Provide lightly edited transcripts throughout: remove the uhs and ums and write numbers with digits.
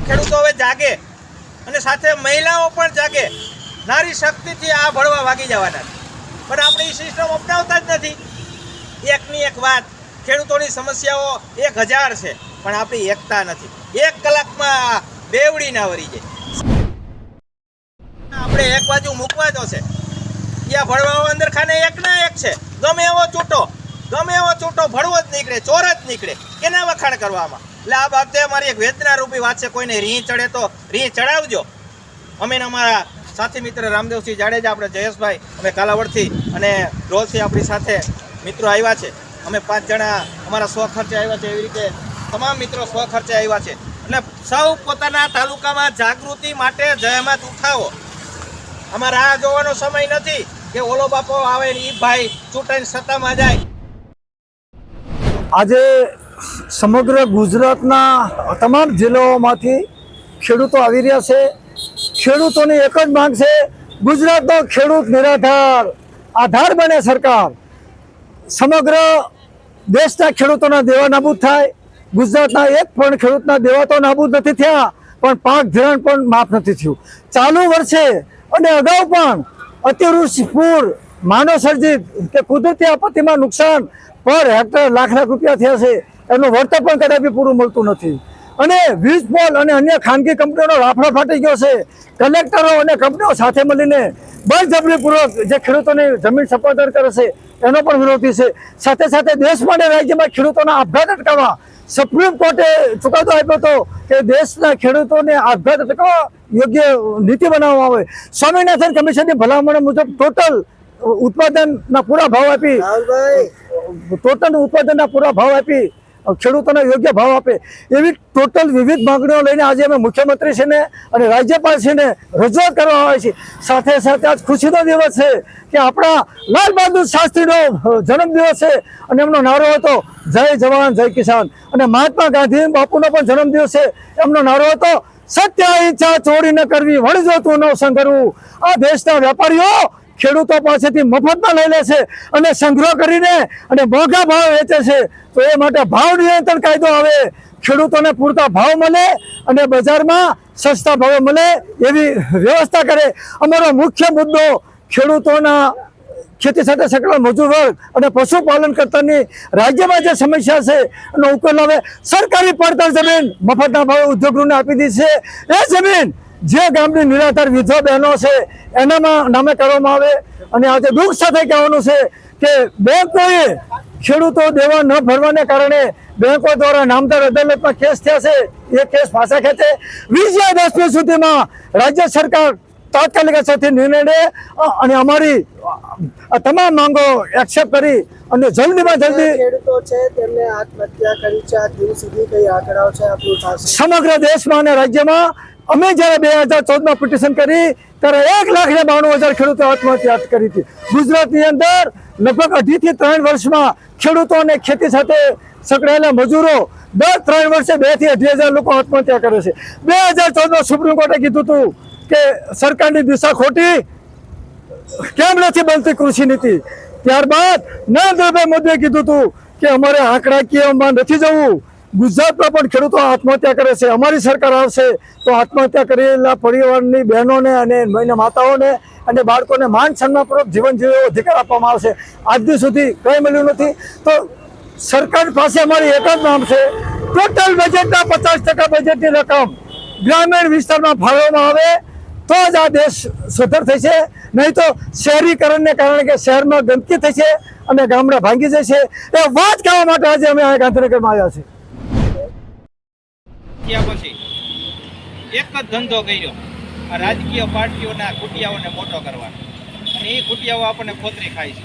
ખેડૂતો હવે જાગે અને સાથે મહિલાઓ પણ જાગે. નારી શક્તિથી આ ભળવા વાગી જવાના પણ આપણે એ સિસ્ટમ અપનાવતા જ નથી. એકની એક વાત, ખેડૂતોની સમસ્યાઓ 1000 છે પણ આપણી એકતા નથી. 1 કલાકમાં બેવડી ના વરી જાય. આપણે એક બાજુ મૂકવા તો છે, ત્યાં ભળવાઓ અંદર ખાને એકના એક છે. ગમે એવો ચૂંટો ભળવો જ નીકળે, ચોર જ નીકળે. કેના વખાણ કરવામાં? એટલે આ બાબતે અમારી એક વેદના રૂપી વાત છે. કોઈને રીહ ચડે તો રીહ ચડાવજો. અમે અમારા સાથી મિત્ર રામદેવસિંહ જાડેજા, આપણે જયેશભાઈ, અમે કાલાવડથી અને રોલથી આપણી સાથે મિત્રો આવ્યા છે. અમે 5 જણા અમારા સ્વખર્ચે આવ્યા છે. એવી રીતે તમામ મિત્રો સ્વખર્ચે આવ્યા છે. એટલે સૌ પોતાના તાલુકામાં જાગૃતિ માટે જહેમત ઉઠાવો. અમારે આ જોવાનો સમય નથી કે ઓલો બાપો આવે ને ઈ ભાઈ ચૂંટાઈને સત્તામાં જાય. આજે સમગ્ર ગુજરાતના તમામ જિલ્લાઓમાંથી ખેડૂતો આવી રહ્યા છે. ખેડૂતોની એક જ માંગ છે, ગુજરાતનો ખેડૂત નિરાધાર આધાર બને સરકાર. સમગ્ર દેશના ખેડૂતોના દેવા નાબૂદ થાય. ગુજરાતના એક પણ ખેડૂતના દેવા તો નાબૂદ નથી થયા, પણ પાક ધિરાણ પણ માફ નથી થયું. ચાલુ વર્ષે અને અગાઉ પણ અતિવૃષ્ટિ, પૂર, માનવ સર્જિત કે કુદરતી આપત્તિમાં નુકસાન પર હેક્ટર લાખ રૂપિયા થયા છે. એનું વળતર પણ કદાપી પૂરું મળતું નથી. અને વીજ પોલ અને અન્ય ખાનગી કંપનીઓનો રાફડો ફાટી ગયો છે. કલેક્ટરો અને કંપનીઓ સાથે મળીને બળજબરીપૂર્વક જે ખેડૂતોની જમીન સંપાદન કરે છે એનો પણ વિરોધી છે. સાથે સાથે દેશમાં અને રાજ્યમાં ખેડૂતોના આપઘાત અટકાવવા સુપ્રીમ કોર્ટે ચુકાદો આપ્યો હતો કે દેશના ખેડૂતોને આપઘાત અટકાવવા યોગ્ય નીતિ બનાવવામાં આવે. સ્વામિનાથન કમિશનની ભલામણ મુજબ ટોટલ ઉત્પાદનના પૂરા ભાવ આપી ખેડૂતોને યોગ્ય ભાવ આપે એવી ટોટલ વિવિધ માંગણીઓ લઈને આજે અમે મુખ્યમંત્રીશ્રીને અને રાજ્યપાલશ્રીને રજૂઆત કરવા આવે છે. સાથે સાથે આજ ખુશીનો દિવસ છે કે આપણા લાલ બહાદુર શાસ્ત્રીનો જન્મદિવસ છે અને એમનો નારો હતો જય જવાન જય કિસાન. અને મહાત્મા ગાંધી બાપુનો પણ જન્મદિવસ છે. એમનો નારો હતો સત્ય ઈચ્છા ચોરી ન કરવી, વણજો તું ન સંઘરવું. આ દેશના વેપારીઓ ખેડૂતો પાસેથી મફતમાં લઈ લે છે અને સંગ્રહ કરીને અને મોંઘા ભાવ વેચે છે. તો એ માટે ભાવ નિયંત્રણ કાયદો આવે, ખેડૂતોને પૂરતા ભાવ મળે અને બજારમાં સસ્તા ભાવે મળે એવી વ્યવસ્થા કરે. અમારો મુખ્ય મુદ્દો ખેડૂતોના ખેતી સાથે સંકળાયેલ મજૂર વર્ગ અને પશુપાલન કરતાની રાજ્યમાં જે સમસ્યા છે એનો ઉકેલ આવે. સરકારી પડતર જમીન મફતના ભાવે ઉદ્યોગોને આપી દીધી છે. એ જમીન જે ગામની નિરાધાર વિધવા બહેનો છે એનામાં નામે કરવામાં આવે. અને આજે દુઃખ સાથે કહેવાનું છે કે બેંકોએ ખેડૂતો દેવા ન ભરવાને કારણે બેંકો દ્વારા નામદાર અદાલતમાં કેસ થયા છે. એ કેસ પાછા ખેંચે. 2010 સુધીમાં રાજ્ય સરકાર તાત્કાલિક અસરથી નિર્ણય લે અને અમારી તમામ માંગો એક્સેપ્ટ કરી અને જલ્દીમાં જલ્દી. ખેડૂતો છે તેમને આત્મહત્યા કરી છે આ દિન સુધી કઈ આંકડાઓ છે આપણી પાસે? સમગ્ર દેશમાં અને રાજ્યમાં અમે જ્યારે 2014માં પિટિશન કરી ત્યારે 1,92,000 ખેડૂતો આત્મહત્યા કરી હતી. ગુજરાતની અંદર લગભગ 2.5 થી 3 વર્ષમાં ખેડૂતો અને ખેતી સાથે સંકળાયેલા મજૂરો દર 3 વર્ષે 2,000 થી 2,500 લોકો આત્મહત્યા કરે છે. 2014માં સુપ્રીમ કોર્ટે કીધું હતું કે સરકારની દિશા ખોટી, કેમ નથી બનતી કૃષિ નીતિ. ત્યારબાદ નરેન્દ્રભાઈ મોદીએ કીધું હતું કે અમારે આંકડાકીયમાં નથી જવું. ગુજરાતમાં પણ ખેડૂતો આત્મહત્યા કરે છે. અમારી સરકાર આવશે તો આત્મહત્યા કરેલા પરિવારની બહેનોને અને માતાઓને અને બાળકોને માન સન્માનપૂર્વક જીવન જીવવા અધિકાર આપવામાં આવશે. આજ દી સુધી કંઈ મળ્યું નથી. તો સરકાર પાસે અમારી એક જ માંગ છે, ટોટલ બજેટના 50% બજેટની રકમ ગ્રામીણ વિસ્તારમાં ફાળવવામાં આવે તો જ આ દેશ સુધર થશે. નહીં તો શહેરીકરણને કારણે કે શહેરમાં ગંદકી થશે અને ગામડા ભાંગી જશે. એ વાત કહેવા માટે આજે અમે આ ગાંધીનગરમાં આવ્યા છીએ. પછી એક જ ધંધો કર્યો, આ રાજકીય પાર્ટીઓના ખૂટિયાઓને મોટો કરવાનો, અને એ ખૂટિયાઓ આપણને ખોતરી ખાય છે.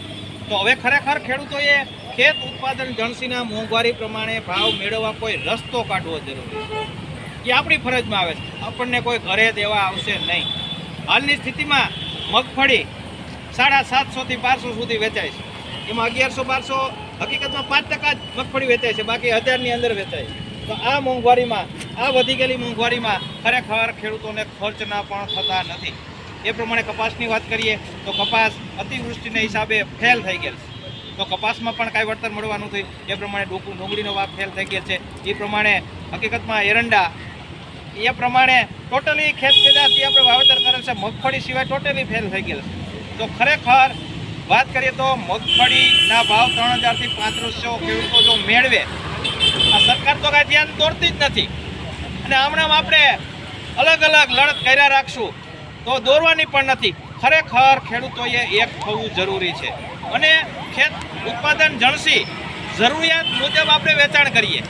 તો હવે ખરેખર ખેડૂતોએ ખેત ઉત્પાદન જણસીના મોંઘવારી પ્રમાણે ભાવ મેળવવા કોઈ રસ્તો કાઢવો જરૂરી છે. એ આપણી ફરજમાં આવે છે. આપણને કોઈ ઘરે દેવા આવશે નહીં. હાલની સ્થિતિમાં મગફળી 750 થી 1200 સુધી વેચાય છે. એમાં 1100-1200 હકીકતમાં 5% જ મગફળી વેચાય છે, બાકી 1000ની અંદર વેચાય છે. તો આ મોંઘવારીમાં, આ વધી ગયેલી મોંઘવારીમાં ખરેખર ખેડૂતોને ખર્ચના પણ થતા નથી. એ પ્રમાણે કપાસની વાત કરીએ તો કપાસ અતિવૃષ્ટિના હિસાબે ફેલ થઈ ગયેલ છે. તો કપાસમાં પણ કાંઈ વળતર મળવાનું થયું. એ પ્રમાણે ડુંગળીનો વાપ ફેલ થઈ ગયેલ છે. એ પ્રમાણે હકીકતમાં એરંડા એ પ્રમાણે ટોટલી ખેત પેદાશ જે આપણે વાવેતર કરેલ છે મગફળી સિવાય ટોટલી ફેલ થઈ ગયેલ છે. તો ખરેખર વાત કરીએ તો મગફળીના ભાવ 3000 થી 3500 ખેડૂતો જો મેળવે, આ સરકાર તો કાંઈ ધ્યાન દોરતી જ નથી. અને હમણાં આપણે અલગ અલગ લડત કર્યા રાખશું તો દોરવાની પણ નથી. ખરેખર ખેડૂતોએ એક થવું જરૂરી છે અને ખેત ઉત્પાદન જણસી જરૂરિયાત મુજબ આપણે વેચાણ કરીએ.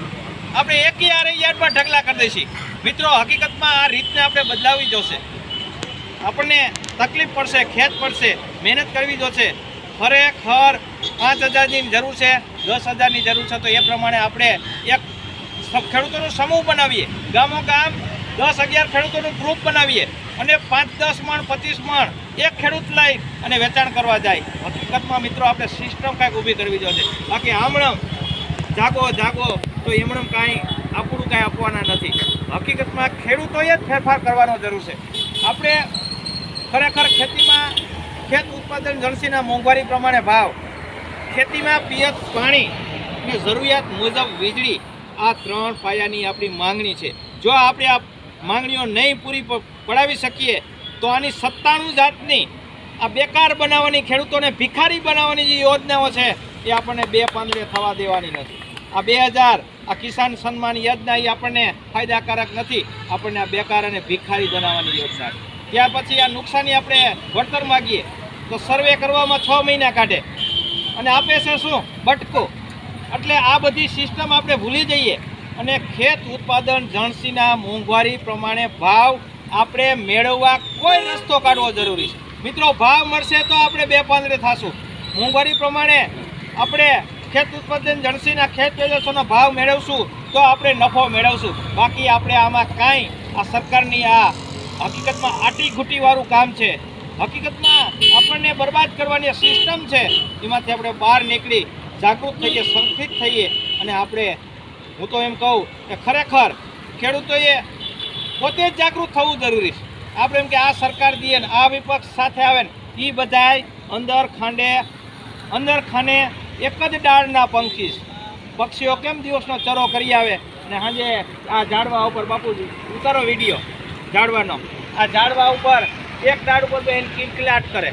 આપણે એકી આરે યાર્ડમાં ઢગલા કરી દઈશું. મિત્રો, હકીકતમાં આ રીતને આપણે બદલાવી જોશે. આપણને તકલીફ પડશે, ખેત પડશે, મહેનત કરવી જોશે. ખરેખર 5000ની જરૂર છે, 10000ની જરૂર છે, તો એ પ્રમાણે આપણે એક ખેડૂતોનો સમૂહ બનાવીએ. ગામો ગામ 10-11 ખેડૂતોનું ગ્રુપ બનાવીએ અને 5-10 મણ 25 મણ એક ખેડૂત લઈ અને વેચાણ કરવા જાય. હકીકતમાં મિત્રો આપણે સિસ્ટમ કાંઈક ઊભી કરવી જોઈએ. બાકી આમણમ જાગો જાગો તો એમણમ કાંઈ આપણું કાંઈ આપવાના નથી. હકીકતમાં ખેડૂતોએ જ ફેરફાર કરવાનો જરૂર છે. આપણે ખરેખર ખેતીમાં ખેત ઉત્પાદન જણસીના મોંઘવારી પ્રમાણે ભાવ, ખેતીમાં પિયત પાણી અને જરૂરિયાત મુજબ વીજળી, આ 3 પાયાની આપણી માંગણી છે. જો આપણે આ માંગણીઓ નહીં પૂરી પડાવી શકીએ તો આની 97 જાતની આ બેકાર બનાવવાની, ખેડૂતોને ભિખારી બનાવવાની જે યોજનાઓ છે એ આપણને 2 પાંદડે થવા દેવાની નથી. આ 2000 આ કિસાન સન્માન યોજના એ આપણને ફાયદાકારક નથી. આપણને આ બેકાર અને ભિખારી બનાવવાની યોજના છે. ત્યાર પછી આ નુકસાની આપણે વળતર માગીએ તો સર્વે કરવામાં 6 મહિના કાઢે અને આપે છે શું? બટકો. એટલે આ બધી સિસ્ટમ આપણે ભૂલી જઈએ અને ખેત ઉત્પાદન જણસીના મોંઘવારી પ્રમાણે ભાવ આપણે મેળવવા કોઈ રસ્તો કાઢવો જરૂરી છે. મિત્રો, ભાવ મળશે તો આપણે 2 પાંદડે થશું. મોંઘવારી પ્રમાણે આપણે ખેત ઉત્પાદન જણસીના ખેત પેદાશોનો ભાવ મેળવશું તો આપણે નફો મેળવશું. બાકી આપણે આમાં કાંઈ આ સરકારની આ હકીકતમાં આટી ઘૂંટીવાળું કામ છે. હકીકતમાં આપણને બરબાદ કરવાની સિસ્ટમ છે. એમાંથી આપણે બહાર નીકળી જાગૃત થઈએ, સંગઠિત થઈએ અને આપણે, હું તો એમ કહું કે ખરેખર ખેડૂતોએ પોતે જ જાગૃત થવું જરૂરી છે. આપણે એમ કે આ સરકાર દે ને આ વિપક્ષ સાથે આવે ને એ બધાય અંદર ખાને એક જ ડાળના પંખી છે. પક્ષીઓ કેમ દિવસનો ચરો કરી આવે અને સાંજે આ ઝાડવા ઉપર, બાપુજી ઉતારો વિડીયો ઝાડવાનો, આ ઝાડવા ઉપર એક ડાળ ઉપર તો એને કિલકિલાટ કરે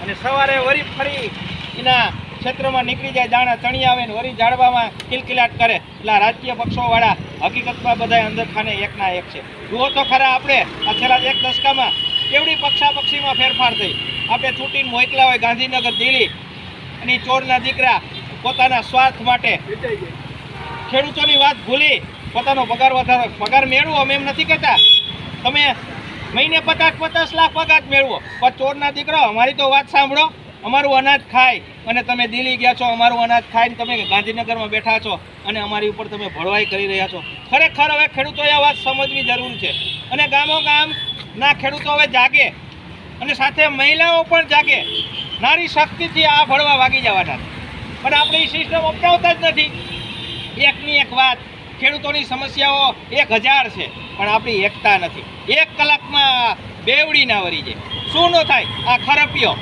અને સવારે વરી ફરી એના ક્ષેત્રમાં નીકળી જાય, દાણા ચણી આવે ને વરી ઝાડવામાં કિલકિલાટ કરે. એટલે રાજકીય પક્ષોવાળા હકીકતમાં બધા અંદર ખાને એકના એક છે. જુઓ તો ખરા આપણે આ છેલ્લા 1 દશકામાં કેવડી પક્ષાપક્ષીમાં ફેરફાર થઈ. આપણે ચૂંટીને મોકલા હોય ગાંધીનગર, દિલ્હી, અને ચોરના દીકરા પોતાના સ્વાર્થ માટે ખેડૂતોની વાત ભૂલી પોતાનો પગાર વધારો, પગાર મેળવો. અમે એમ નથી કહેતા તમે મહિને 50-50 લાખ પગાર મેળવો, પણ ચોરના દીકરા અમારી તો વાત સાંભળો. અમારું અનાજ ખાય અને તમે દિલ્હી ગયા છો, અમારું અનાજ ખાઈને તમે ગાંધીનગરમાં બેઠા છો અને અમારી ઉપર તમે ભળવાઈ કરી રહ્યા છો. ખરેખર હવે ખેડૂતોએ આ વાત સમજવી જરૂર છે અને ગામો ગામના ખેડૂતો હવે જાગે અને સાથે મહિલાઓ પણ જાગે. નારી શક્તિથી આ ભળવા વાગી જવાના છે. પણ આપણે એ સિસ્ટમ અપનાવતા જ નથી. એકની એક વાત, ખેડૂતોની સમસ્યાઓ 1000 છે પણ આપણી એકતા નથી. 1 કલાકમાં બેવડી ના વરી જાય. શું ન થાય? આ ખરપિયો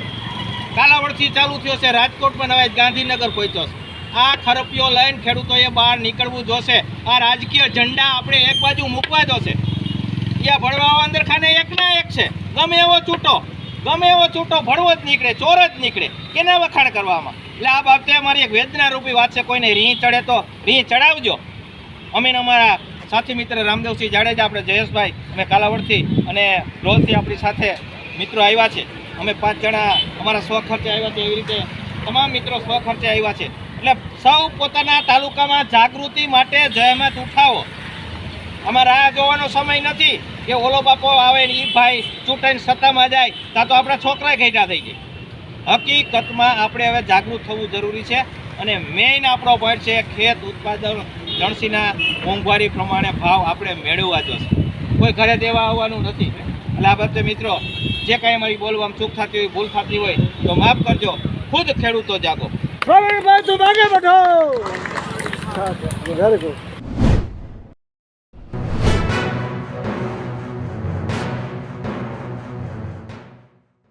કાલાવડથી ચાલુ થયો છે, રાજકોટમાં નવાઈ ગાંધીનગર પહોંચ્યો છે. આ ખરપિયો લઈને ખેડૂતોએ બહાર નીકળવું જોશે. આ રાજકીય ઝંડા આપણે એક બાજુ મૂકવા જોશે. ત્યાં ભળવાઓ અંદર ખાને એકના એક છે. ગમે એવો છૂટો ભળવો જ નીકળે, ચોર જ નીકળે. કેના વખાણ કરવામાં? એટલે આ બાબતે અમારી એક વેદના રૂપી વાત છે. કોઈને રીહ ચડે તો રીહ ચડાવજો. અમે અમારા સાથી મિત્ર રામદેવસિંહ જાડેજા, આપણે જયેશભાઈ, અમે કાલાવડથી અને રોલથી આપણી સાથે મિત્રો આવ્યા છે. અમે 5 જણા અમારા સ્વખર્ચે આવ્યા છે. એવી રીતે તમામ મિત્રો સ્વખર્ચે આવ્યા છે. એટલે સૌ પોતાના તાલુકામાં જાગૃતિ માટે જહેમત ઉઠાવો. આમાં રાહ જોવાનો સમય નથી કે ઓલો બાપો આવે ને એ ભાઈ ચૂંટાઈને સત્તામાં જાય ત્યાં તો આપણા છોકરા ઘેટા થઈ જાય. હકીકતમાં આપણે હવે જાગૃત થવું જરૂરી છે અને મેઇન આપણો પોઈન્ટ છે ખેત ઉત્પાદન જણસીના મોંઘવારી પ્રમાણે ભાવ આપણે મેળવવા જોશે. કોઈ ઘરે દેવા આવવાનું નથી. એટલે આ બાબતે મિત્રો જે કાંઈ અમારી બોલવામાં ચૂક થતી હોય, ભૂલ થતી હોય તો માફ કરજો. ખુદ ખેડૂતો જાગો. Very good.